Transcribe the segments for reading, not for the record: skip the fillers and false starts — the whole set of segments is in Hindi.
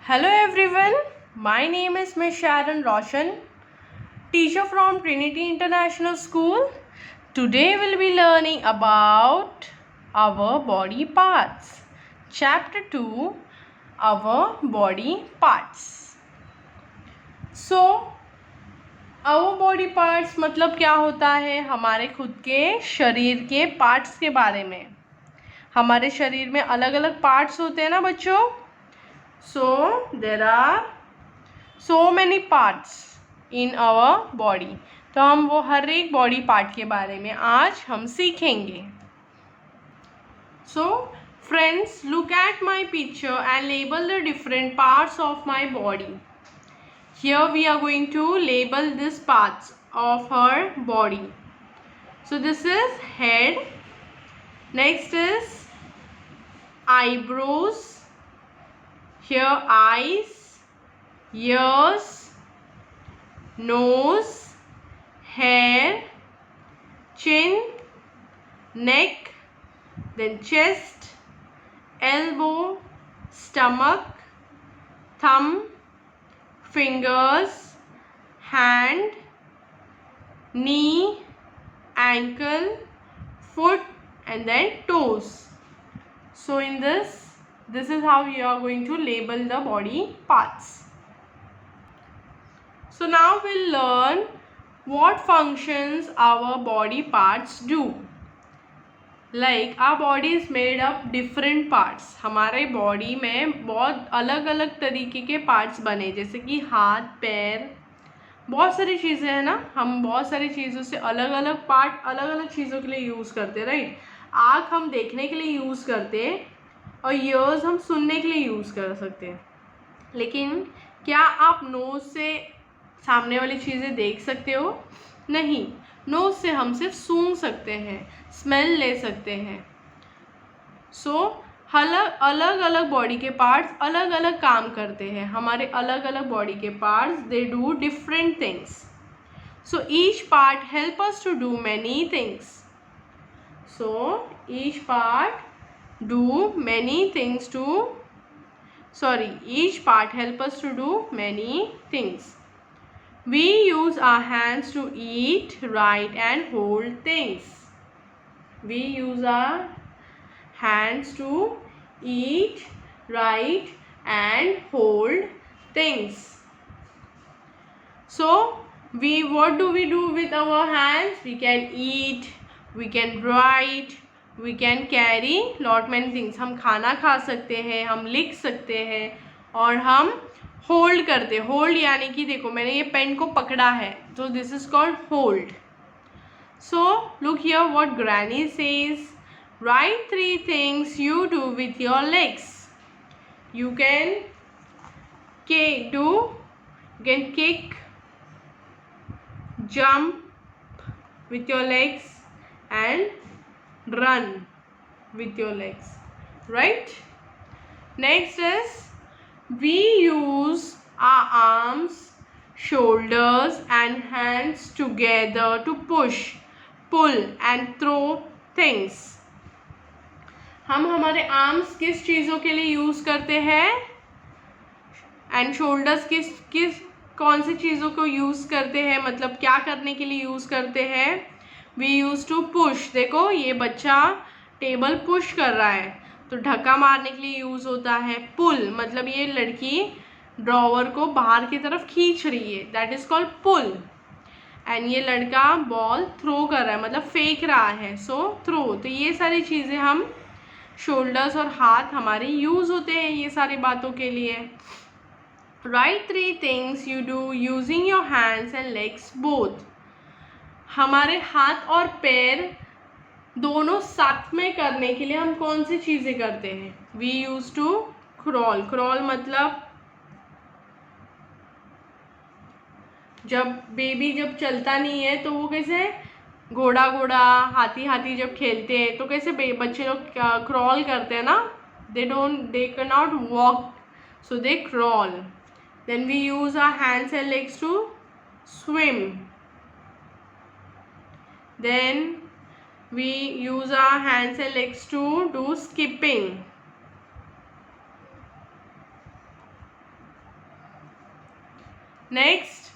Hello everyone, my name is Ms. Sharon Roshan, teacher from Trinity International School. Today we'll be learning about our body parts. Chapter 2, our body parts. So, our body parts मतलब क्या होता है? हमारे खुद के शरीर के पार्ट्स के बारे में. हमारे शरीर में अलग अलग पार्ट्स होते हैं ना बच्चों. So there are so many parts in our body. तो हम वो हर एक बॉडी पार्ट के बारे में आज हम सीखेंगे. So friends, look at my picture and label the different parts of my body. Here we are going to label these parts of her body. So this is head. Next is eyebrows. Here eyes, ears, nose, hair, chin, neck, then chest, elbow, stomach, thumb, fingers, hand, knee, ankle, foot, and then toes. So in this is how you are going to label the body parts. So now we'll learn what functions our body parts do. Like our body is made up different parts. हमारे बॉडी में बहुत अलग अलग तरीके के पार्ट्स बने, जैसे कि हाथ, पैर, बहुत सारी चीज़ें हैं ना. हम बहुत सारी चीज़ों से अलग अलग पार्ट अलग अलग चीज़ों के लिए यूज़ करते, राइट. आँख हम देखने के लिए यूज़ करते और ईयर्स हम सुनने के लिए यूज़ कर सकते हैं. लेकिन क्या आप नोज़ से सामने वाली चीज़ें देख सकते हो? नहीं. नोज़ से हम सिर्फ सूंघ सकते हैं, स्मेल ले सकते हैं. सो अलग अलग बॉडी के पार्ट्स अलग अलग काम करते हैं. हमारे अलग अलग बॉडी के parts they do different things. So each part help us to do many things. So each part do many things to each part help us to do many things. We use our hands to eat, write and hold things. We use our hands to eat, write and hold things. So what do we do with our hands? We can eat, we can write, we can carry lot many things. हम खाना खा सकते हैं, हम लिख सकते हैं और हम होल्ड करते. होल्ड यानी कि देखो मैंने ये पेन को पकड़ा है, तो this is called hold. So look here what granny says. Right 3 things you do with your legs. You can kick, jump with your legs and run with your legs, right? Next is we use our arms, shoulders and hands together to push, pull and throw things. हम हमारे आर्म्स किस चीज़ों के लिए यूज़ करते हैं एंड शोल्डर्स किस कौन सी चीज़ों को यूज़ करते हैं, मतलब क्या करने के लिए यूज़ करते हैं? We use to push. देखो ये बच्चा टेबल पुश कर रहा है तो धक्का मारने के लिए यूज़ होता है. पुल मतलब ये लड़की ड्रॉवर को बाहर की तरफ खींच रही है, that is called pull. And ये लड़का बॉल थ्रो कर रहा है, मतलब फेंक रहा है, सो थ्रो. तो ये सारी चीज़ें हम शोल्डर्स और हाथ हमारे यूज़ होते हैं ये सारी बातों के लिए. Write 3 things you do using your hands and legs both. हमारे हाथ और पैर दोनों साथ में करने के लिए हम कौन सी चीज़ें करते हैं? We used to crawl. Crawl मतलब जब बेबी जब चलता नहीं है तो वो कैसे घोड़ा हाथी जब खेलते हैं तो कैसे बच्चे लोग क्रॉल करते हैं ना. they cannot walk, so they crawl. Then we use our hands and legs to swim. Then we use our hands and legs to do skipping. Next,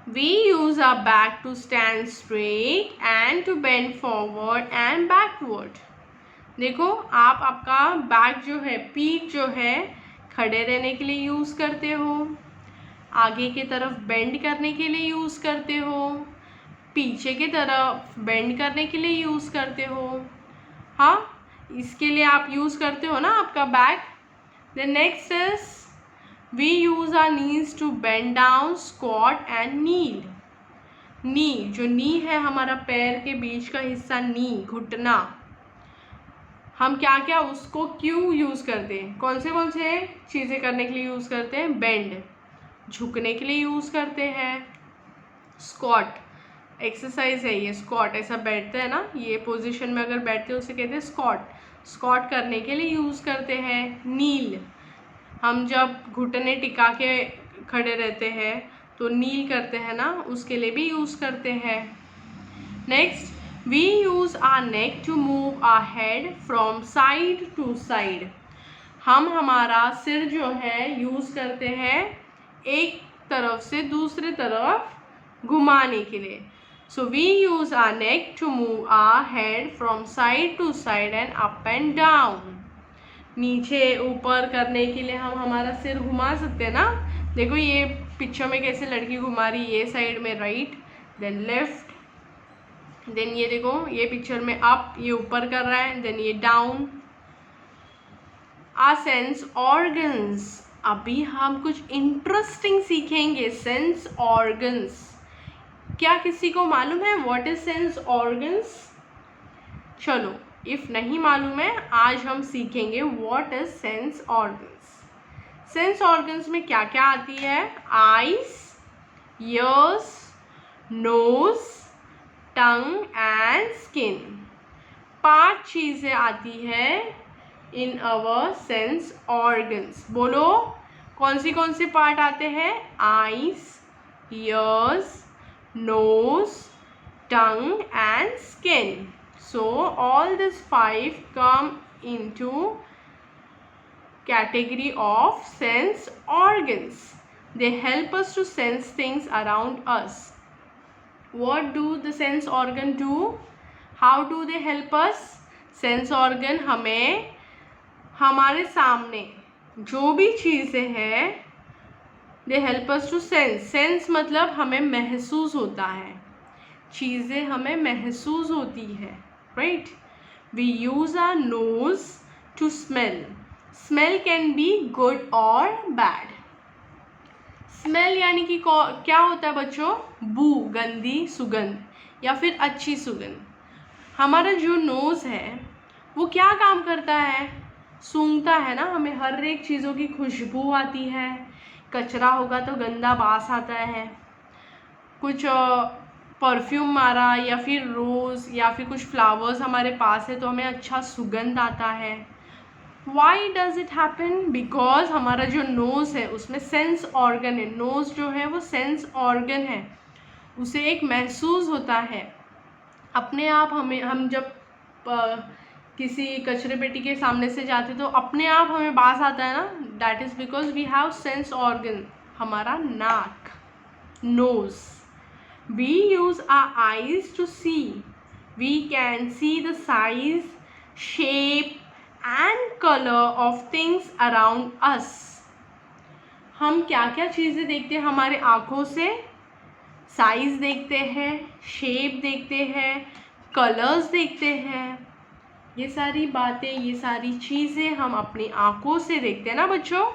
we use our back to stand straight and to bend forward and backward. देखो, आप आपका बैक जो है, पीठ जो है, खड़े रहने के लिए यूज़ करते हो, आगे की तरफ बेंड करने के लिए यूज़ करते हो, पीछे की तरफ बेंड करने के लिए यूज़ करते हो. हाँ, इसके लिए आप यूज़ करते हो ना आपका back. Then next is we use our knees to bend down, squat and kneel. Knee, जो नी है हमारा पैर के बीच का हिस्सा, नी, घुटना, हम क्या क्या उसको क्यों यूज़ करते हैं, कौन से चीज़ें करने के लिए यूज़ करते हैं. बेंड, झुकने के लिए यूज़ करते हैं. स्क्वाट, एक्सरसाइज है ये. स्क्वाट ऐसा बैठते हैं ना, ये पोजीशन में अगर बैठते हैं उसे कहते हैं स्क्वाट. स्क्वाट करने के लिए यूज़ करते हैं. नील, हम जब घुटने टिका के खड़े रहते हैं तो नील करते हैं ना, उसके लिए भी यूज़ करते हैं. Next, we use our neck to move our head from side to side. हम हमारा सिर जो है यूज़ करते हैं एक तरफ से दूसरे तरफ घुमाने के लिए. So we use our neck to move our head from side to side and up and down. नीचे ऊपर करने के लिए हम हमारा सिर घुमा सकते हैं ना. देखो ये पिक्चर में कैसे लड़की घुमा रही है, ये साइड में राइट, देन लेफ्ट, देन ये देखो ये पिक्चर में अप, ये ऊपर कर रहा है, देन ये डाउन. आवर सेंस ऑर्गन्स, अभी हम कुछ इंटरेस्टिंग सीखेंगे. सेंस ऑर्गन्स, क्या किसी को मालूम है व्हाट इज सेंस ऑर्गन्स? चलो, इफ नहीं मालूम है, आज हम सीखेंगे what is sense organs. Sense organs में क्या क्या आती है? Eyes, ears, nose, tongue and skin. 5 चीज़ें आती है इन अवर सेंस ऑर्गन्स. बोलो कौन सी पार्ट आते हैं? Eyes, years, nose, tongue and skin. So all these 5 come into category of sense organs. They help us to sense things around us. What do the sense organ do? How do they help us? Sense organ हमें हमारे सामने जो भी चीज़ें हैं, they help us to sense. Sense मतलब हमें महसूस होता है, चीज़ें हमें महसूस होती है, right. We use our nose to smell. Smell can be good और बैड. स्मेल यानी कि क्या होता है बच्चों? बू, गंदी सुगंध या फिर अच्छी सुगंध. हमारा जो नोज़ है वो क्या काम करता है? सूंघता है ना, हमें हर एक चीज़ों की खुशबू आती है. कचरा होगा तो गंदा बास आता है, कुछ परफ्यूम मारा या फिर रोज़ या फिर कुछ फ्लावर्स हमारे पास है तो हमें अच्छा सुगंध आता है. Why does it happen? Because हमारा जो नोज़ है उसमें सेंस ऑर्गन है. नोज़ जो है वो सेंस ऑर्गन है, उसे एक महसूस होता है अपने आप. हम जब किसी कचरे पेटी के सामने से जाते तो अपने आप हमें बास आता है ना. That is because we have sense organ. हमारा नाक, nose. We use our eyes to see. We can see the size, shape and colour of things around us. हम क्या क्या चीज़ें देखते हैं हमारे आँखों से? साइज देखते हैं, शेप देखते हैं, कलर्स देखते हैं. ये सारी बातें, ये सारी चीज़ें हम अपनी आँखों से देखते हैं ना बच्चों.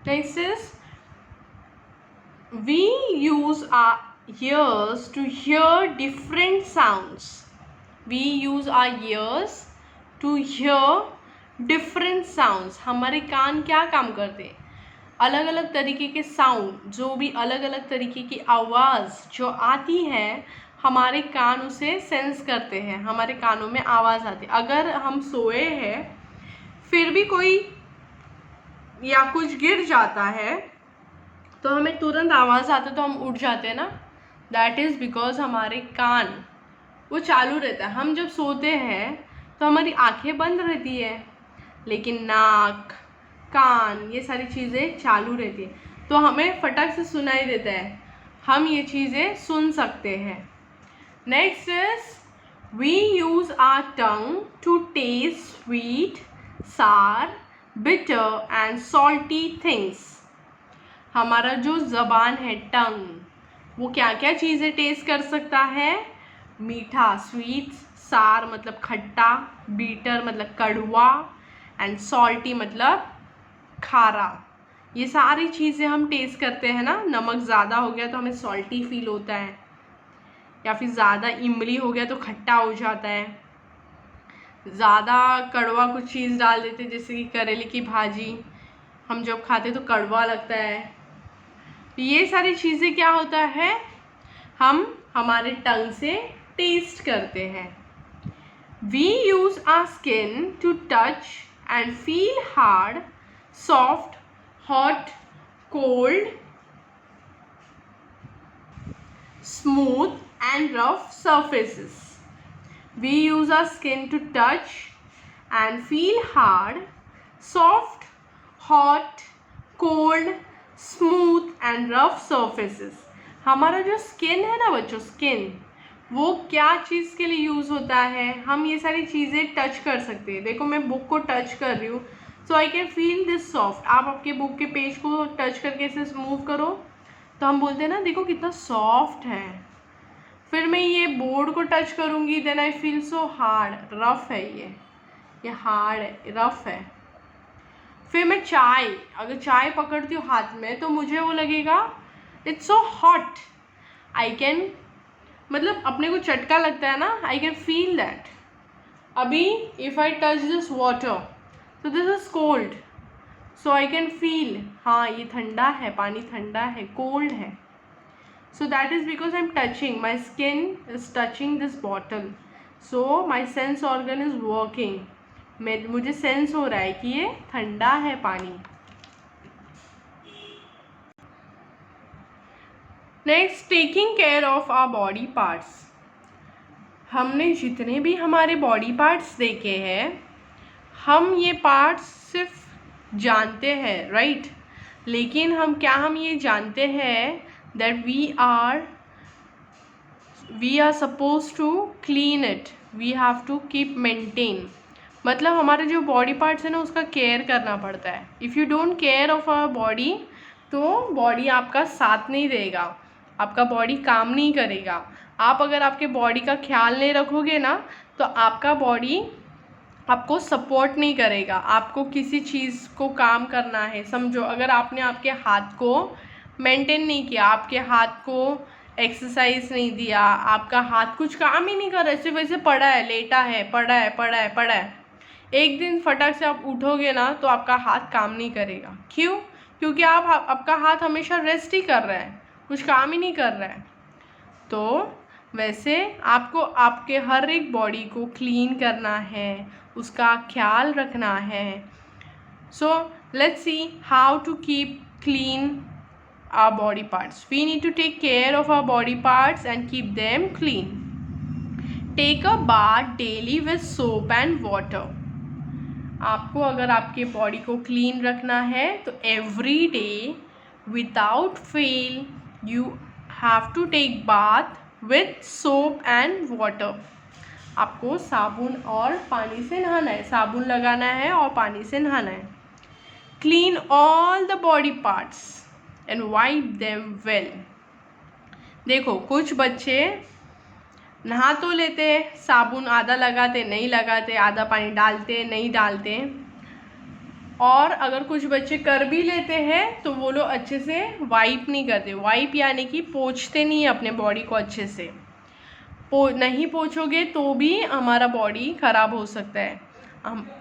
Next is we use our ears to hear different sounds. We use our ears to hear different sounds. हमारे कान क्या काम करते हैं? अलग अलग तरीके के साउंड, जो भी अलग अलग तरीके की आवाज़ जो आती है, हमारे कान उसे सेंस करते हैं. हमारे कानों में आवाज़ आती है. अगर हम सोए हैं फिर भी कोई या कुछ गिर जाता है तो हमें तुरंत आवाज़ आती है तो हम उठ जाते हैं ना. दैट इज़ बिकॉज हमारे कान वो चालू रहता है. हम जब सोते हैं तो हमारी आंखें बंद रहती है, लेकिन नाक, कान, ये सारी चीज़ें चालू रहती है, तो हमें फटक से सुनाई देता है, हम ये चीज़ें सुन सकते हैं। Next is we use our tongue to taste sweet, sour, bitter and salty things. हमारा जो ज़बान है, टंग, वो क्या क्या चीज़ें टेस्ट कर सकता है? मीठा, स्वीट, सार मतलब खट्टा, बीटर मतलब कड़वा, एंड सॉल्टी मतलब खारा। ये सारी चीज़ें हम टेस्ट करते हैं ना। नमक ज़्यादा हो गया तो हमें सॉल्टी फील होता है, या फिर ज़्यादा इमली हो गया तो खट्टा हो जाता है, ज़्यादा कड़वा कुछ चीज़ डाल देते जैसे कि करेले की भाजी हम जब खाते तो कड़वा लगता है। ये सारी चीज़ें क्या होता है, हम हमारे टंग से टेस्ट करते हैं। We use our skin to touch and feel hard, soft, hot, cold, smooth and rough surfaces. We use our skin to touch and feel hard, soft, hot, cold, smooth and rough surfaces. हमारा जो स्किन है ना बच्चों, स्किन वो क्या चीज़ के लिए यूज़ होता है? हम ये सारी चीज़ें टच कर सकते हैं। देखो मैं बुक को टच कर रही हूँ, so I can feel this soft. आप आपके बुक के पेज को टच करके इसे मूव करो तो हम बोलते हैं ना, देखो कितना सॉफ्ट है। फिर मैं ये बोर्ड को टच करूँगी, then I feel so hard, rough है ये हार्ड है, रफ़ है। फिर मैं अगर चाय पकड़ती हूँ हाथ में तो मुझे वो लगेगा it's so hot. I can, मतलब अपने को चटका लगता है ना, आई कैन फील दैट। अभी if I touch this water तो this is cold, so I can feel, हाँ ये ठंडा है, पानी ठंडा है, कोल्ड है। So that is because I am touching, my skin is touching this bottle, so my sense organ is working. मुझे सेंस हो रहा है कि ये ठंडा है पानी। Next, taking care of our body parts. हमने जितने भी हमारे बॉडी पार्ट्स देखे हैं, हम ये पार्ट्स सिर्फ जानते हैं, राइट? लेकिन हम ये जानते हैं that we are suppose to clean it, we have to keep maintain. मतलब हमारे जो बॉडी पार्ट्स है ना, उसका केयर करना पड़ता है। If you don't care of our body तो बॉडी आपका साथ नहीं देगा, आपका बॉडी काम नहीं करेगा। आप अगर आपके बॉडी का ख्याल नहीं रखोगे ना तो आपका बॉडी आपको सपोर्ट नहीं करेगा। आपको किसी चीज़ को काम करना है, समझो अगर आपने आपके हाथ को मेंटेन नहीं किया, आपके हाथ को एक्सरसाइज नहीं दिया, आपका हाथ कुछ काम ही नहीं कर रहा है, सिर्फ वैसे पड़ा है, लेटा है, पड़ा है, एक दिन फटक से आप उठोगे ना तो आपका हाथ काम नहीं करेगा। क्यों? क्योंकि आपका हाथ हमेशा रेस्ट ही कर रहा है, कुछ काम ही नहीं कर रहा है। तो वैसे आपको आपके हर एक बॉडी को क्लीन करना है, उसका ख्याल रखना है। So let's see how to keep clean our body parts. We need to take care of our body parts and keep them clean. Take a bath daily with soap and water. आपको अगर आपके बॉडी को क्लीन रखना है तो every day without fail you have to take bath with soap and water. आपको साबुन और पानी से नहाना है, साबुन लगाना है और पानी से नहाना है। Clean all the body parts and wipe them well. देखो कुछ बच्चे नहा तो लेते, साबुन आधा लगाते नहीं लगाते, आधा पानी डालते नहीं डालते, और अगर कुछ बच्चे कर भी लेते हैं तो वो लोग अच्छे से वाइप नहीं करते। वाइप यानी कि पोंछते नहीं अपने बॉडी को अच्छे से। नहीं पोंछोगे तो भी हमारा बॉडी ख़राब हो सकता है,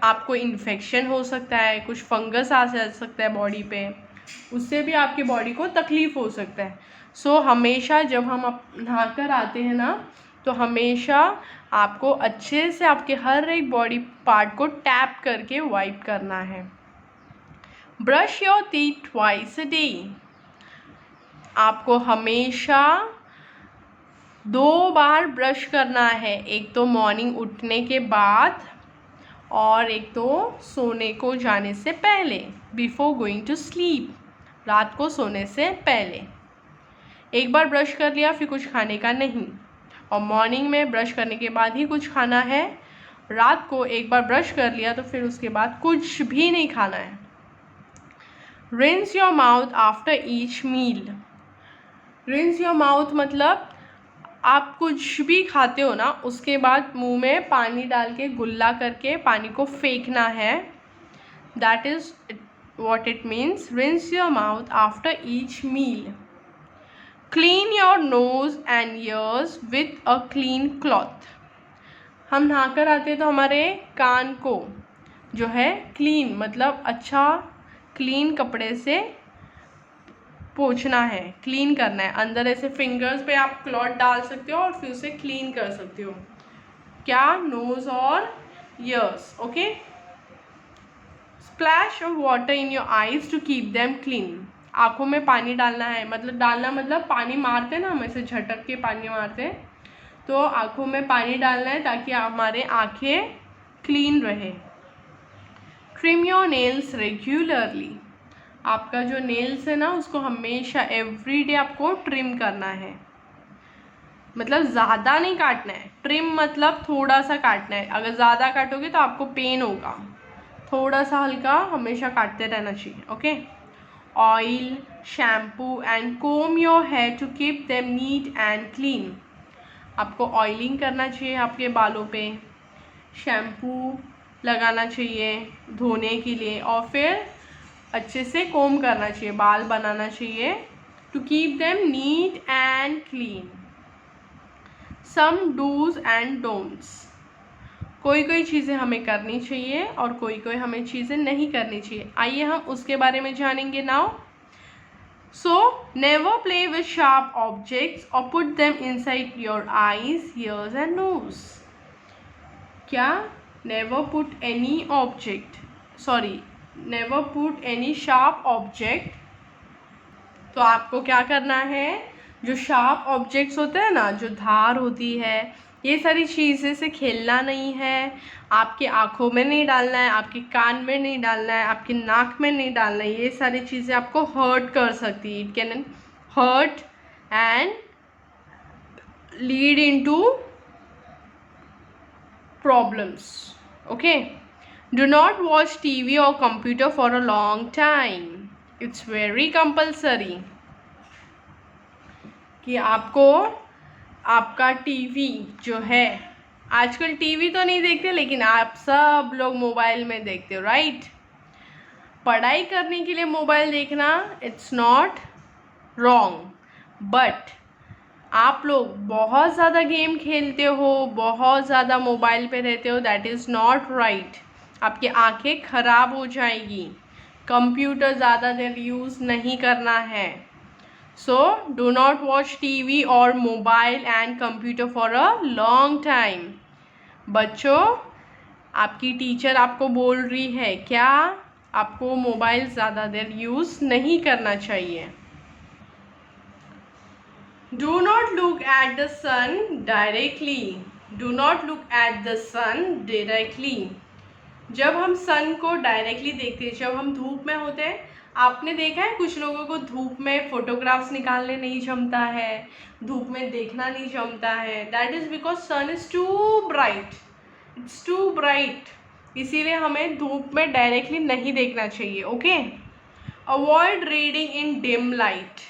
आपको इन्फेक्शन हो सकता है, कुछ फंगस आ सकता है बॉडी पे, उससे भी आपकी बॉडी को तकलीफ़ हो सकता है। सो हमेशा जब हम नहा कर आते हैं ना तो हमेशा आपको अच्छे से आपके हर एक बॉडी पार्ट को टैप करके वाइप करना है। Brush your teeth twice a day. आपको हमेशा 2 बार ब्रश करना है, एक तो मॉर्निंग उठने के बाद और एक तो सोने को जाने से पहले, बिफोर गोइंग टू स्लीप, रात को सोने से पहले। एक बार ब्रश कर लिया फिर कुछ खाने का नहीं, और मॉर्निंग में ब्रश करने के बाद ही कुछ खाना है। रात को एक बार ब्रश कर लिया तो फिर उसके बाद कुछ भी नहीं खाना है। Rinse your mouth after each meal. Rinse your mouth मतलब आप कुछ भी खाते हो ना, उसके बाद मुंह में पानी डाल के गुल्ला करके पानी को फेंकना है। That is what it means. Rinse your mouth after each meal. Clean your nose and ears with a clean cloth. हम नहाकर आते तो हमारे कान को जो है क्लीन मतलब अच्छा क्लीन कपड़े से पोंछना है, क्लीन करना है। अंदर ऐसे फिंगर्स पे आप क्लॉथ डाल सकते हो और फिर उसे क्लीन कर सकते हो। क्या? नोज और ears. Okay. Splash of water in your eyes to keep them clean. आँखों में पानी डालना है, मतलब डालना मतलब पानी मारते हैं ना, हम ऐसे झटक के पानी मारते हैं, तो आँखों में पानी डालना है ताकि हमारे आँखें क्लीन रहे। Trim your nails regularly. आपका जो नेल्स है ना उसको हमेशा एवरी डे आपको ट्रिम करना है, मतलब ज़्यादा नहीं काटना है। ट्रिम मतलब थोड़ा सा काटना है, अगर ज़्यादा काटोगे तो आपको पेन होगा। थोड़ा सा हल्का हमेशा काटते रहना चाहिए। Okay. Oil, shampoo and comb your hair to keep them neat and clean. आपको ऑयलिंग करना चाहिए आपके बालों पे, शैम्पू लगाना चाहिए धोने के लिए, और फिर अच्छे से कोम करना चाहिए, बाल बनाना चाहिए, to keep them neat and clean. Some dos and don'ts. कोई कोई चीज़ें हमें करनी चाहिए और कोई कोई हमें चीज़ें नहीं करनी चाहिए। आइए हम उसके बारे में जानेंगे now. So never play with sharp objects और put them inside your eyes, ears and nose. क्या? Never put any object, sorry, never put any sharp object. तो आपको क्या करना है, जो शार्प ऑब्जेक्ट्स होते हैं ना, जो धार होती है, ये सारी चीज़ें से खेलना नहीं है। आपके आँखों में नहीं डालना है, आपके कान में नहीं डालना है, आपके नाक में नहीं डालना है। ये सारी चीज़ें आपको हर्ट कर सकती है। It can hurt and lead into problems. Okay. Do not watch TV और computer for a long time. It's very compulsory कि आपको आपका टीवी जो है, आजकल टीवी तो नहीं देखते लेकिन आप सब लोग मोबाइल में देखते हो, राइट? पढ़ाई करने के लिए मोबाइल देखना इट्स नॉट रॉन्ग, बट आप लोग बहुत ज़्यादा गेम खेलते हो, बहुत ज़्यादा मोबाइल पे रहते हो, दैट इज़ नॉट राइट। आपकी आंखें खराब हो जाएगी। कंप्यूटर ज़्यादा देर यूज़ नहीं करना है। So do not watch TV or mobile and computer for a long time. बच्चों, आपकी टीचर आपको बोल रही है क्या? आपको मोबाइल ज़्यादा देर यूज़ नहीं करना चाहिए। Do not look at the sun directly. Do not look at the sun directly. जब हम सन को डायरेक्टली देखते हैं, जब हम धूप में होते हैं, आपने देखा है कुछ लोगों को धूप में फोटोग्राफ्स निकालने नहीं जमता है, धूप में देखना नहीं जमता है। That is because sun is too bright, it's too bright, इसीलिए हमें धूप में डायरेक्टली नहीं देखना चाहिए। Okay. Avoid reading in dim light.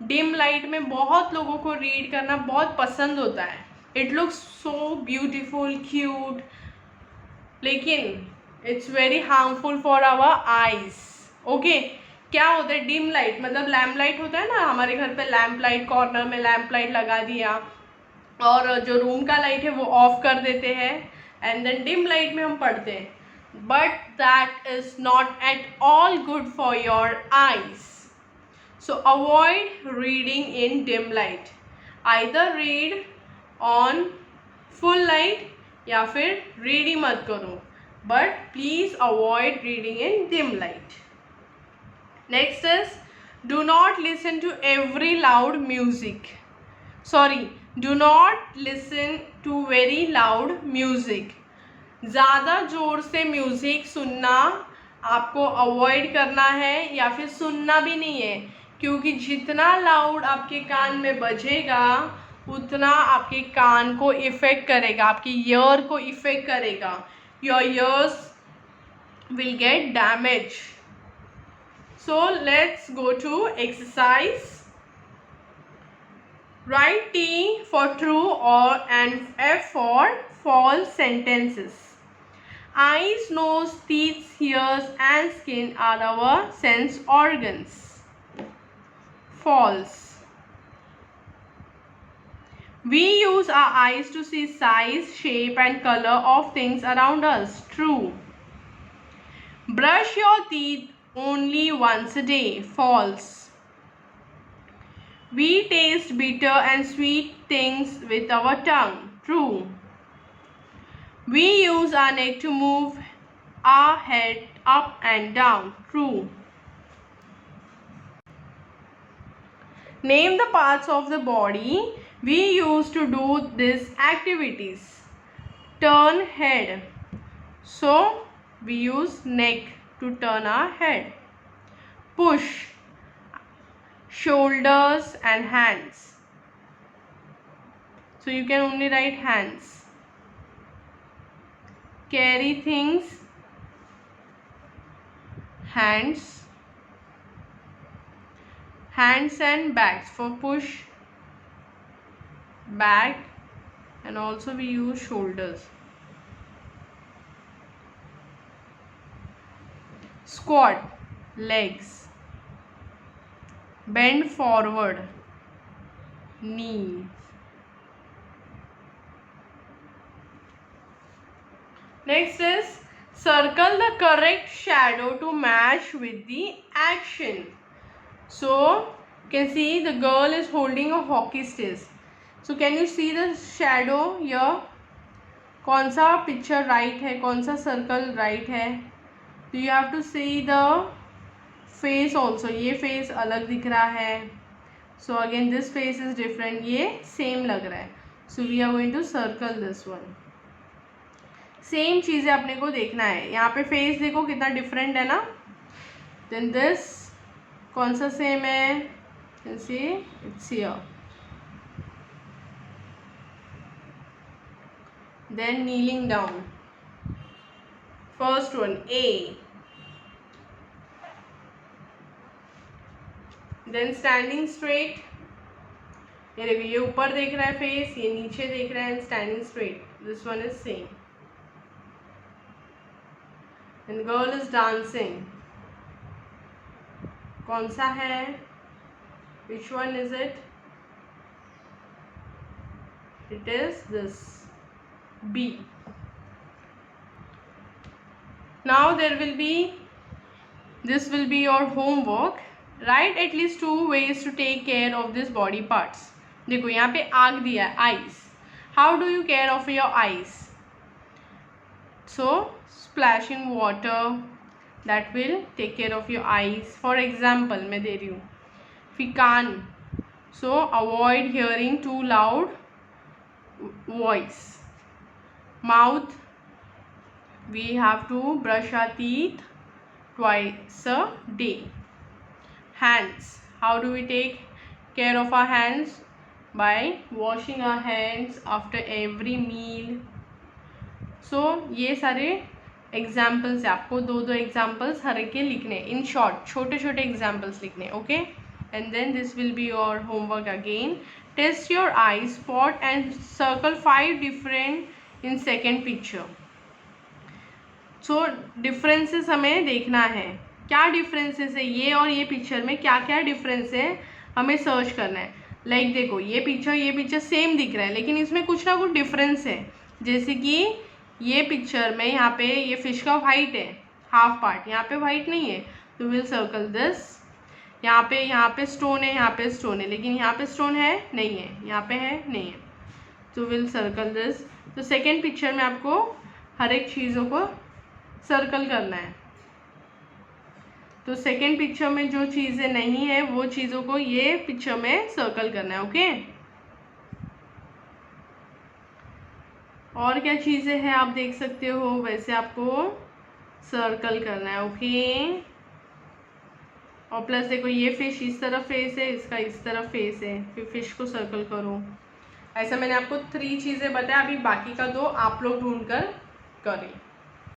Dim light में बहुत लोगों को रीड करना बहुत पसंद होता है। It looks so beautiful, cute, लेकिन it's very harmful for our eyes. Okay. क्या होता है डिम लाइट मतलब लैम्प लाइट होता है ना, हमारे घर पे लैम्प लाइट, कॉर्नर में लैम्प लाइट लगा दिया और जो रूम का लाइट है वो ऑफ कर देते हैं एंड देन डिम लाइट में हम पढ़ते हैं, but that is not at all good for your eyes. So avoid reading in dim light. Either read on full light या फिर रीड ही मत करो, but please avoid reading in dim light. Next is, do not listen to every loud music. Sorry, do not listen to very loud music. ज़्यादा ज़ोर से म्यूज़िक सुनना आपको अवॉइड करना है या फिर सुनना भी नहीं है, क्योंकि जितना लाउड आपके कान में बजेगा उतना आपके कान को इफ़ेक्ट करेगा, आपके ईयर को इफ़ेक्ट करेगा. Your ears will get damaged. So let's go to exercise. Write T for true or and F for false sentences. Eyes, nose, teeth, ears and skin are our sense organs. False. We use our eyes to see size, shape and color of things around us. True. Brush your teeth only once a day. False. We taste bitter and sweet things with our tongue. True. We use our neck to move our head up and down. True. Name the parts of the body we use to do these activities. Turn head. So we use neck to turn our head. Push. Shoulders and hands. So you can only write hands. Carry things, hands. Hands and bags for push, bag, and also we use shoulders. Squat, legs. Bend forward, knees. Next is circle the correct shadow to match with the action. So you can see the girl is holding a hockey stick. So can you see the shadow here? कौन सा पिक्चर राइट है, कौन सा सर्कल राइट है? तो you have to see the face also. ये फेस अलग दिख रहा है. So again this face is different. ये सेम लग रहा है. So we are going to circle this one. Same चीज़ें अपने को देखना है. यहाँ पे फेस देखो कितना डिफरेंट है ना. देन दिस कौन सा सेम है? Can see it's here. Then kneeling down. First one A. Then standing straight. ये देखो ये ऊपर देख रहा है फेस, ये नीचे देख रहा है. Standing straight. This one is same. And girl is dancing. कौन सा है? Which one is it? It is this B. Now there will be, this will be your homework. Write at least 2 ways to take care of this body parts. देखो यहाँ पे आग दिया है, eyes. How do you care of your eyes? So splashing water, that will take care of your eyes. For example मैं दे रही हूँ. फिर कान, so avoid hearing too loud voice. Mouth, we have to brush our teeth twice a day. Hands, how do we take care of our hands? By washing our hands after every meal. So ये सारे एग्जाम्पल्स है. आपको दो एग्जाम्पल्स हर एक के लिखने, इन शॉर्ट छोटे छोटे एग्जाम्पल्स लिखने. Okay. And then this will be your homework again. Test your eye spot and circle 5 different in second picture. So differences हमें देखना है. क्या डिफरेंसेस है ये और ये पिक्चर में, क्या क्या डिफरेंस है हमें सर्च करना है. लाइक देखो ये पिक्चर सेम दिख रहा है, लेकिन इसमें कुछ ना कुछ डिफरेंस है. जैसे कि ये पिक्चर में यहाँ पे ये फिश का वाइट है हाफ पार्ट, यहाँ पे वाइट नहीं है. तो विल सर्कल दिस. यहाँ पे स्टोन है, यहाँ पे स्टोन है, लेकिन यहाँ पे स्टोन है नहीं है, यहाँ पे है नहीं है. तो विल सर्कल दिस. तो सेकेंड पिक्चर में आपको हर एक चीज़ों को सर्कल करना है. तो सेकेंड पिक्चर में जो चीज़ें नहीं है वो चीज़ों को ये पिक्चर में सर्कल करना है. ओके. और क्या चीज़ें हैं आप देख सकते हो, वैसे आपको सर्कल करना है। ओके, और प्लस देखो ये फिश इस तरफ फेस है, इसका इस तरफ फेस है, फिर फिश को सर्कल करो। ऐसा मैंने आपको 3 चीज़ें बताया, अभी बाकी का 2 आप लोग ढूंढ कर करें।